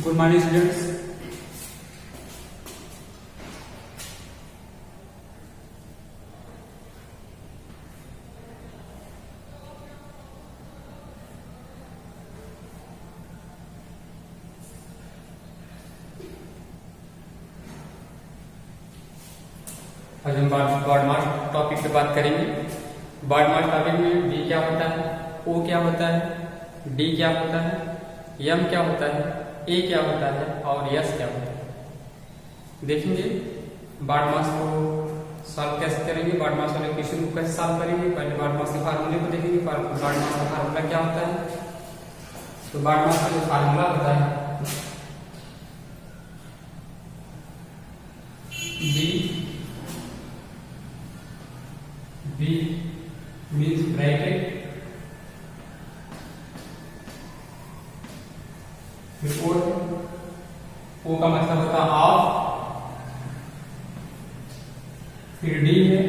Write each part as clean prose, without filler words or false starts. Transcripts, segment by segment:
Good morning, students. आज हम baud मास topic पे बात करेंगे। बॉड मास टॉपिक में बी क्या होता है, ओ क्या होता है, डी क्या होता है, एम क्या होता है, ए क्या होता है और एस क्या होता है। देखेंगे बॉड मास को सॉल्व कैसे करेंगे, बॉड मास वाले क्वेश्चन को कैसे सॉल्व करेंगे। पहले बॉड मास के फार्मूले को देखेंगे। बॉड मास का फार्मूला क्या होता है, तो बॉड मास का जो फार्मूला होता है B means bracket before O का मतलब होता है ऑफ, फिर D है,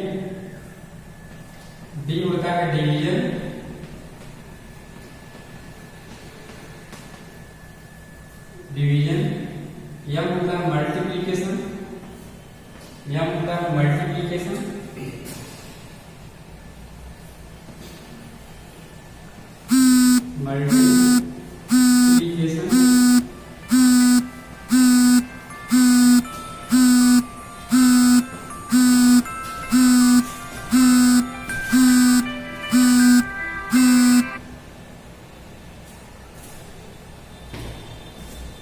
D होता है डिवीजन, M होता है मल्टीप्लीकेशन, M होता है मल्टीप्लीकेशन,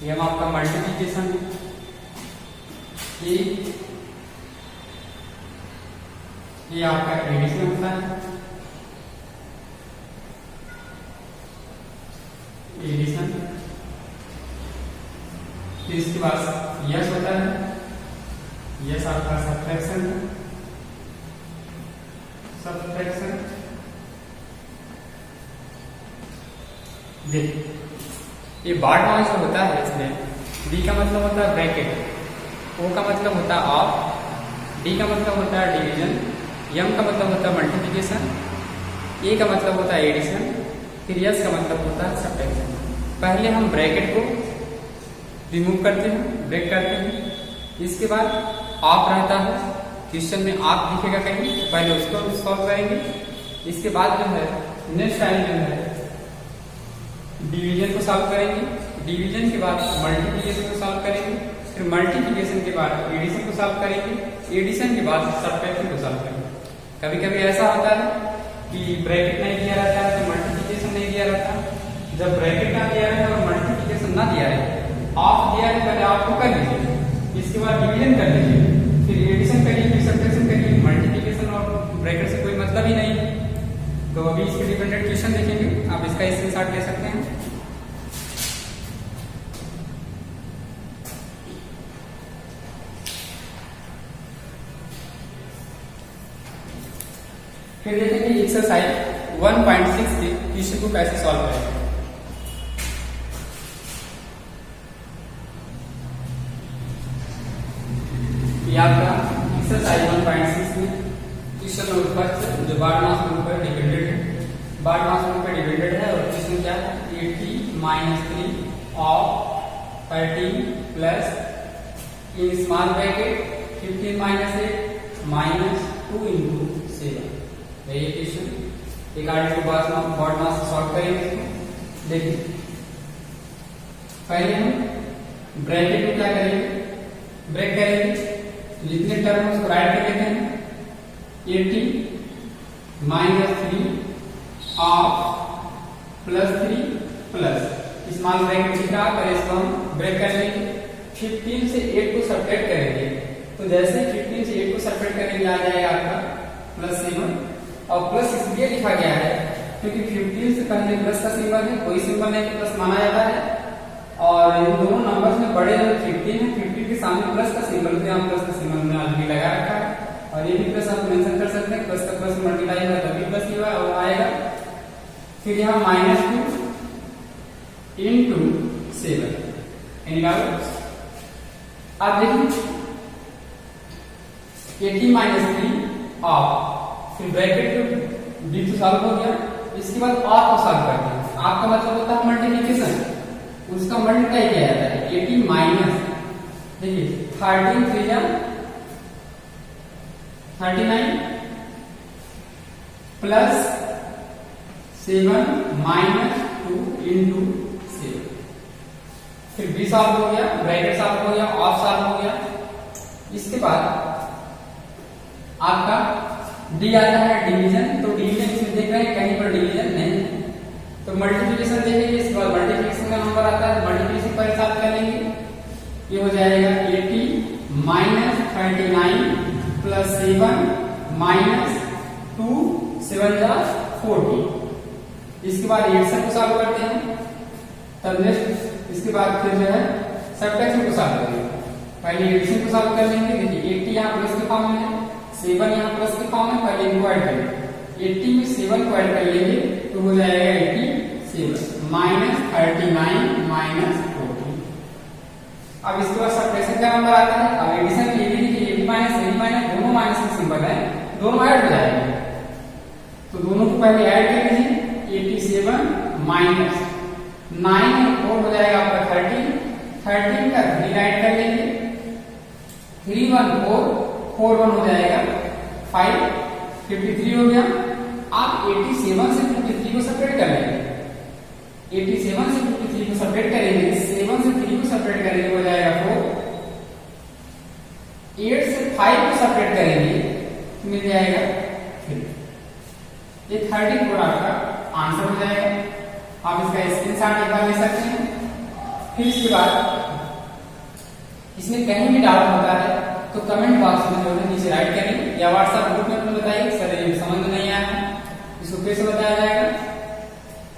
ये आपका मल्टीप्लिकेशन है, ये आपका एडिशन होता है, एडिशन। फिर इसके बाद यस होता है, यस आपका सब्ट्रैक्शन है, सब्ट्रैक्शन। देखिए ये बॉड मास जो होता है इसमें बी का मतलब होता है ब्रैकेट, ओ का मतलब होता है ऑफ, डी का मतलब होता है डिवीजन, एम का मतलब होता है मल्टीप्लिकेशन, ए का मतलब होता है एडिशन, फिर एस का मतलब होता है सब्ट्रैक्शन। पहले हम ब्रैकेट को रिमूव करते हैं, ब्रेक करते हैं। इसके बाद ऑफ रहता है, क्वेश्चन में ऑफ दिखेगा कहीं, पहले उसको सॉल्व करेंगे। इसके बाद जो है नेक्स्ट टाइम जो है डिवीजन को सॉल्व करेंगे, डिवीजन के बाद मल्टीप्लिकेशन को सॉल्व करेंगे, फिर मल्टीप्लिकेशन के बाद एडिशन को सॉल्व करेंगे, एडिशन के बाद सब्ट्रैक्शन को सॉल्व करेंगे। कभी कभी ऐसा होता है कि ब्रैकेट नहीं दिया रहता है तो मल्टीप्लिकेशन नहीं दिया रहता। जब ब्रैकेट ना दिया है और मल्टीप्लिकेशन ना दिया है, ऑफ दिया है, पहले ऑफ को कर लीजिए, इसके बाद डिवीजन कर लीजिए, फिर एडिशन करिए, फिर सब्ट्रैक्शन करिए। मल्टीप्लिकेशन और ब्रैकेट से कोई मतलब ही नहीं है। तो अभी इसके डिपेंडेंट क्वेश्चन देखेंगे, आप इसका स्क्रीनशॉट ले सकते हैं। फिर देखेंगे एक्सरसाइज 1.6 के क्वेश्चन को कैसे सॉल्व करेंगे। ये आपका एक्सरसाइज 1.6 में क्वेश्चन नंबर फर्स्ट जो बॉड मास के ऊपर डिपेंडेंट है, बॉड मास के ऊपर डिपेंडेंट है और क्वेश्चन क्या है 80 - 3 of 13 plus in small bracket 15 - 8 -2 × 7। ये क्वेश्चन एक आर्टिकल बॉड मास सॉल्व करेंगे। देखिए पहले हम ब्रैकेट में क्या करेंगे, ब्रेक करेंगे, जितने टर्म उसको राइट कर लेते हैं। 80 - 3 ऑफ +3 प्लस स्मॉल ब्रैकेट छिटा कर इसको हम ब्रेक कर लेंगे। 15 से 8 को सब्ट्रैक्ट करेंगे, तो जैसे 15 से 8 को सब्ट्रैक्ट करेंगे आ जाएगा आपका +7। और प्लस इसलिए लिखा गया है क्योंकि 15 से पहले प्लस का सिंबल है, कोई सिंबल नहीं तो प्लस माना जाता है। और इन दोनों नंबर्स में बड़े जो 15 है, 15 के सामने प्लस का सिंबल है, हम प्लस का सिंबल हमने ऑलरेडी लगा रखा है। और ये भी प्लस आप मेंशन कर सकते हैं, प्लस का प्लस मल्टीप्लाई होगा तभी प्लस ही आएगा। फिर यहाँ -2 × 7 एनी डाउट। अब देखिए 80 - 3 ऑफ, फिर ब्रैकेट डी तो सॉल्व हो गया। इसके बाद ऑफ को सॉल्व करते हैं। ऑफ का मतलब होता है मल्टीप्लिकेशन, उसका मल्टीप्लाई किया जाता है 80 माइनस, देखिए 13 3 जा 39 प्लस 7 माइनस 2 इंटू 7, फिर बी सॉल्व हो गया, ब्रैकेट सॉल्व हो गया, ऑफ सॉल्व हो गया। इसके बाद आपका डी आता है डिवीजन, तो डिवीजन इसमें देख रहे हैं कहीं पर डिवीजन नहीं है, तो मल्टीप्लिकेशन देखेंगे। इसके बाद मल्टीप्लिकेशन का नंबर आता है, मल्टीप्लिकेशन पर हिसाब करेंगे, ये हो जाएगा 80 माइनस 39 प्लस 7 माइनस 2 7 जा 40। इसके बाद एडिशन को सॉल्व करते हैं, तब नेक्स्ट इसके बाद फिर जो है सब्ट्रैक्शन को सॉल्व करेंगे। पहले एडिशन को सॉल्व कर लेंगे, देखिए 80 यहाँ प्लस के फॉर्म में है, 7 यहाँ प्लस के फॉर्म में, पहले इनको ऐड करें, 80 में 7 को ऐड कर लेंगे तो हो जाएगा 87 माइनस 39 माइनस 40। अब इसके बाद सब्ट्रैक्शन का नंबर आता है। अब एडिशन के लिए देखिए 80 माइनस दोनों माइनस का सिंबल है, दोनों ऐड हो जाएंगे, तो दोनों को पहले ऐड कर लीजिए, 87 माइनस 9 और 4 हो जाएगा आपका 13 का 3 ऐड कर लेंगे, 3 1 4 4 1 हो जाएगा 5 53 हो गया। आप 87 से 53 को सेपरेट कर लेंगे, 87 से 53 को सेपरेट करेंगे, 7 से 3 को सेपरेट करेंगे हो जाएगा 4, 8 से 5 को सेपरेट करेंगे तो मिल जाएगा 3। ये 34 आपका आंसर हो जाएगा। आप इसका स्क्रीनशॉट एक बार ले सकते हैं। फिर इसके बाद इसमें कहीं भी डाउट होता है तो कमेंट बॉक्स में जो है नीचे राइट करें या व्हाट्सएप ग्रुप में अपने बताइए, सर ये समझ में नहीं आया है, इसको कैसे बताया जाएगा।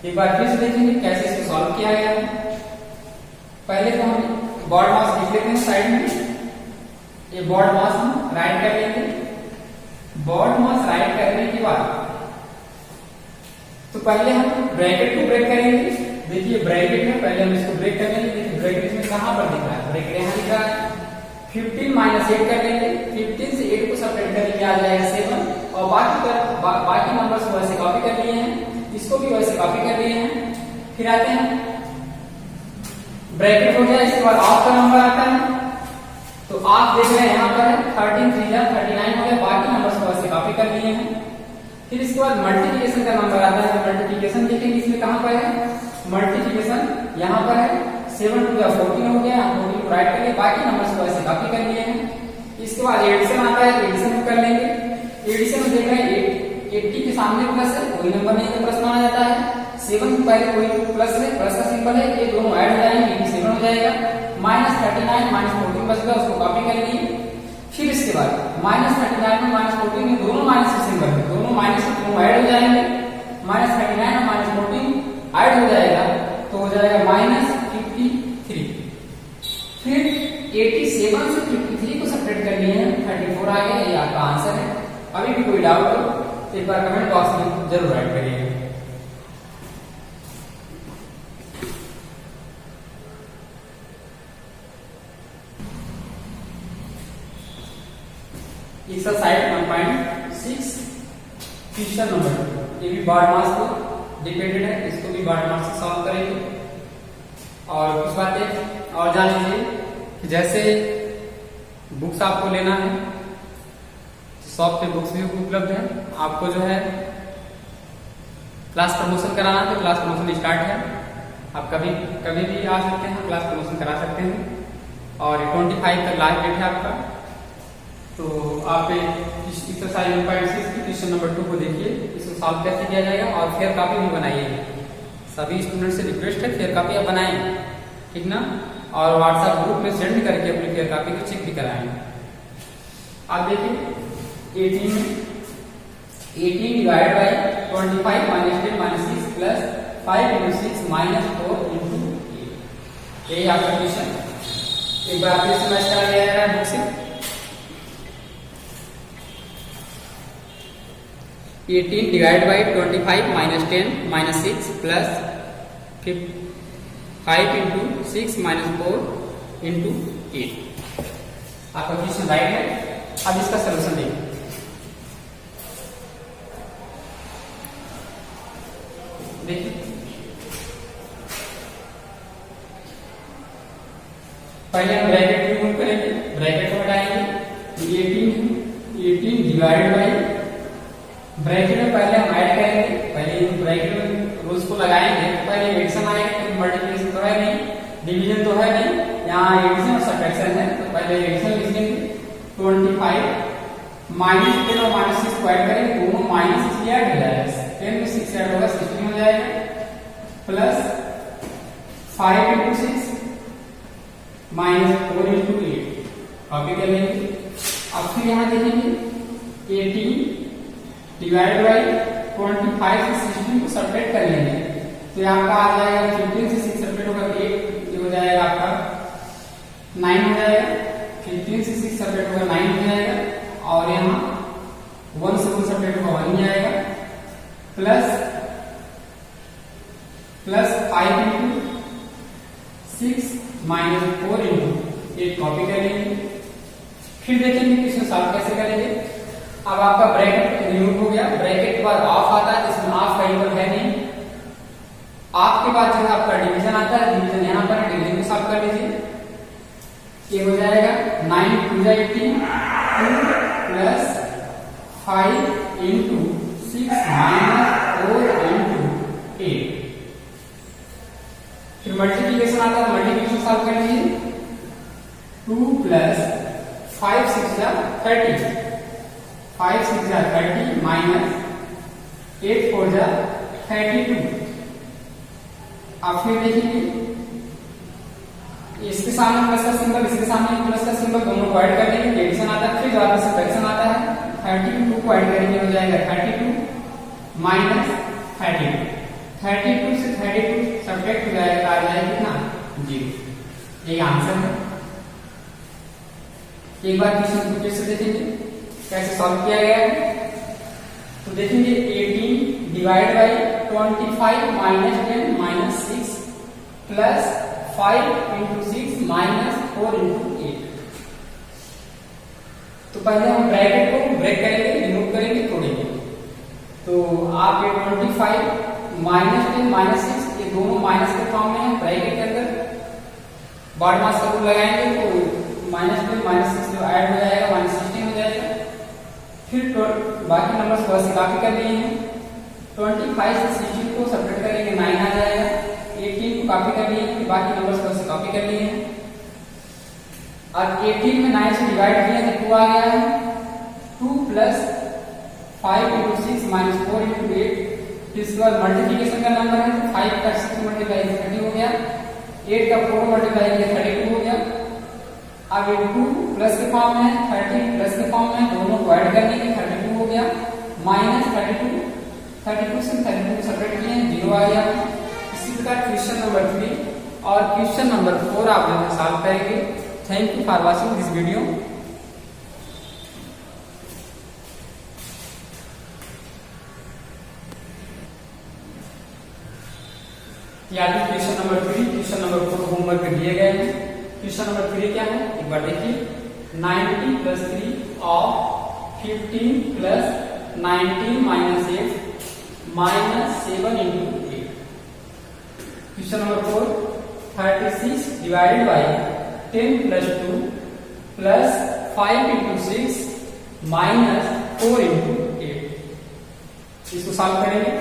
एक बार फिर से देखेंगे कैसे इसको सॉल्व किया गया है। पहले तो हम बॉड मास लिख लेते हैं साइड में, ये बॉड मास हम राइट कर लेंगे। बॉड मास राइट करने के बाद तो पहले हम ब्रैकेट को ब्रेक करेंगे, देखिए ब्रैकेट में पहले हम इसको ब्रेक कर लेंगे, देखिए ब्रैकेट में कहां पर दिख रहा है, ब्रैकेट यहां दिख रहा है। 15 माइनस 8 कर लेंगे, 15 से 8 को सेपरेट करके आ जाएगा 7 और बाकी नंबर्स को वैसे कॉपी कर लिए हैं, इसको भी वैसे कॉपी कर लिए हैं। फिर आते हैं ब्रैकेट हो गया, इसके बाद ऑफ का नंबर आता है, तो आप देख रहे हैं यहाँ पर 13 3 जा 39 हो गया, बाकी नंबर्स को वैसे कॉपी कर लिए हैं। फिर इसके बाद मल्टीप्लिकेशन का नंबर आता है, मल्टीप्लिकेशन देखेंगे इसमें कहां पर है, मल्टीप्लिकेशन यहाँ पर है, 7 2 जा 14 हो गया, 14 को राइट करके बाकी नंबर्स को ऐसे कॉपी कर लिए हैं। इसके बाद एडिशन आता है, एडिशन कर लेंगे। एडिशन में देख रहे हैं 80 के सामने प्लस है, कोई नंबर नहीं तो प्लस माना जाता है, 7 के पहले कोई प्लस है, प्लस का सिंबल है, ये दोनों ऐड हो जाएंगे, 87 हो जाएगा, माइनस 39 माइनस 14 बचेगा, उसको कॉपी कर लिए। फिर इसके बाद माइनस 39 में माइनस 14 में दोनों माइनस के सिंबल है, दोनों माइनस से दोनों ऐड हो जाएंगे, माइनस 39 और माइनस 14 ऐड हो जाएगा तो हो जाएगा माइनस 53। फिर 87 से 53 को सेपरेट कर लिए हैं, 34 आ गया, ये आपका आंसर है। अभी भी कोई डाउट हो तो एक बार कमेंट बॉक्स में जरूर राइट करिएगा। एक्सरसाइज 1.6 क्वेश्चन नंबर 2, ये भी बॉड मास को डिपेंडेंट है, इसको भी बॉड मास से सॉल्व करेंगे। और कुछ बातें और जान लीजिए, जैसे बुक्स आपको लेना है, शॉप पे बुक्स भी उपलब्ध है। आपको जो है क्लास प्रमोशन कराना है तो क्लास प्रमोशन स्टार्ट है, आप कभी भी आ सकते हैं, क्लास प्रमोशन करा सकते हैं। और 25 तक लास्ट डेट है आपका, तो आप एक्सरसाइज 1.6 की क्वेश्चन नंबर 2 को देखिए, इसको सॉल्व कैसे किया जाएगा और फेयर कॉपी भी बनाइएगा। सभी स्टूडेंट से रिक्वेस्ट है फेयर कॉपी आप बनाएं, ठीक ना, और व्हाट्सएप ग्रुप में सेंड करके अपनी फेयर कॉपी को चेक भी कराएं। आप देखिए 18 divide by 25 minus 10 minus 6 plus 5 into 6 minus 4 into 8, यही आपका क्वेश्चन। एक बार फिर से मैच करा गया है बुक से। 18 divide by 25 minus 10 minus 6 plus 5 into 6 minus 4 into 8, आपका क्वेश्चन राइट है। अब इसका सोल्यूशन देखिए, पहले हम ब्रैकेट रिमूव करेंगे, ब्रैकेट को हटाएंगे, 18 डिवाइडेड बाई, ब्रैकेट में पहले हम ऐड करेंगे, पहले ब्रैकेट में रूल्स को लगाएंगे, पहले एडिशन आएगा, तो मल्टीप्लिकेशन तो है नहीं, डिवीजन तो है नहीं, यहाँ एडिशन और सब्ट्रैक्शन है, तो पहले एडिशन लिख लेंगे, 25 माइनस 10 और माइनस 6 को ऐड करेंगे, दोनों माइनस इसलिए ऐड हो जाएगा, 10 में 6 ऐड होगा 16 हो जाएगा, plus 5 into 6 minus 4 into 8 copy कर लेंगे। अब फिर यहाँ देखेंगे 18 डिवाइड बाई 25 से 16 को सब्ट्रैक्ट कर लेंगे, तो यहाँ का आ जाएगा 15 से 6 सब्ट्रैक्ट होगा 8, ये हो जाएगा आपका 9 हो जाएगा, 15 से 6 सब्ट्रैक्ट होगा 9 हो जाएगा, और यहाँ 1 से 1 सब्ट्रैक्ट होगा 1 ही आएगा, plus 5 into 6 minus 4 into 8 copy कर लेंगे। फिर देखेंगे कि इसमें सॉल्व कैसे करेंगे। अब आपका ब्रैकेट रिमूव हो गया, ब्रैकेट के बाद ऑफ आता है, इसमें ऑफ कहीं पर है नहीं, ऑफ के बाद जो है आपका डिवीजन आता है, डिवीजन यहाँ पर है, डिवीजन को सॉल्व कर लीजिए, ये हो जाएगा 9 2 18 2 प्लस 5 into 6 माइनस 4 into 8। फिर मल्टीप्लिकेशन आता है, मल्टीप्लिकेशन सॉल्व कर लीजिए, 2 प्लस 5 6 जा 30, 5 6 जा 30 माइनस 8 4 जा 32। अब फिर देखेंगे इसके सामने प्लस का सिंबल, इसके सामने प्लस का सिंबल, दोनों को ऐड कर देंगे, एडिशन आता है, फिर बाद में सब्ट्रैक्शन आता है, 32 को ऐड करेंगे हो जाएगा 32 माइनस 32, 32 से 32 सब्ट्रैक्ट हो जाएगा, आ जाएगा कितना 0। यही आंसर है। एक बार क्वेश्चन को फिर से देखेंगे कैसे सॉल्व किया गया है। तो देखेंगे 18 divide by 25 minus 10 minus 6 plus 5 into 6 minus 4 into 8। तो पहले हम ब्रैकेट को ब्रेक करेंगे, रिमूव करेंगे, तोड़ेंगे। तो आप ये 25 माइनस 10 माइनस 6 ये दोनों माइनस के फॉर्म में है, ब्रैकेट के अंदर बॉड मास का रूल लगाएंगे, तो माइनस 10 माइनस 6 जो ऐड हो जाएगा माइनस 16 हो जाएगा। फिर बाकी नंबर्स को ऐसे कॉपी कर लिए हैं, 25 से 16 को सब्ट्रैक्ट करेंगे 9 आ जाएगा, 18 को कॉपी कर लिए, फिर बाकी नंबर्स को ऐसे कॉपी कर लिए हैं, और 18 में 9 से डिवाइड किया तो 2 आ गया है, 2 प्लस 5 into 6 माइनस 4 into 8। इसके बाद मल्टीप्लिकेशन का नंबर है, 5 का 6 मल्टीप्लाई 30 हो गया, 8 का 4 मल्टीप्लाई 32 हो गया। अब ये 2 प्लस के फॉर्म में है, 30 प्लस के फॉर्म में, दोनों को ऐड करने के 32 हो गया, माइनस 32 से 32 सब्ट्रैक्ट किए 0 आ गया। इसी प्रकार क्वेश्चन नंबर 3 और क्वेश्चन नंबर 4 आप लोग सॉल्व करेंगे। Thank you for watching this video. याद है question number 3, question number 4 homework दिए गए हैं। क्वेश्चन नंबर 3 क्या है एक बार देखिए, 90 plus 3 of 15 plus 19 minus 8 minus 7 into 8। Question number 4, 36 divided by 10 plus 2 plus 5 into 6 minus 4 into 8। इसको सॉल्व करेंगे।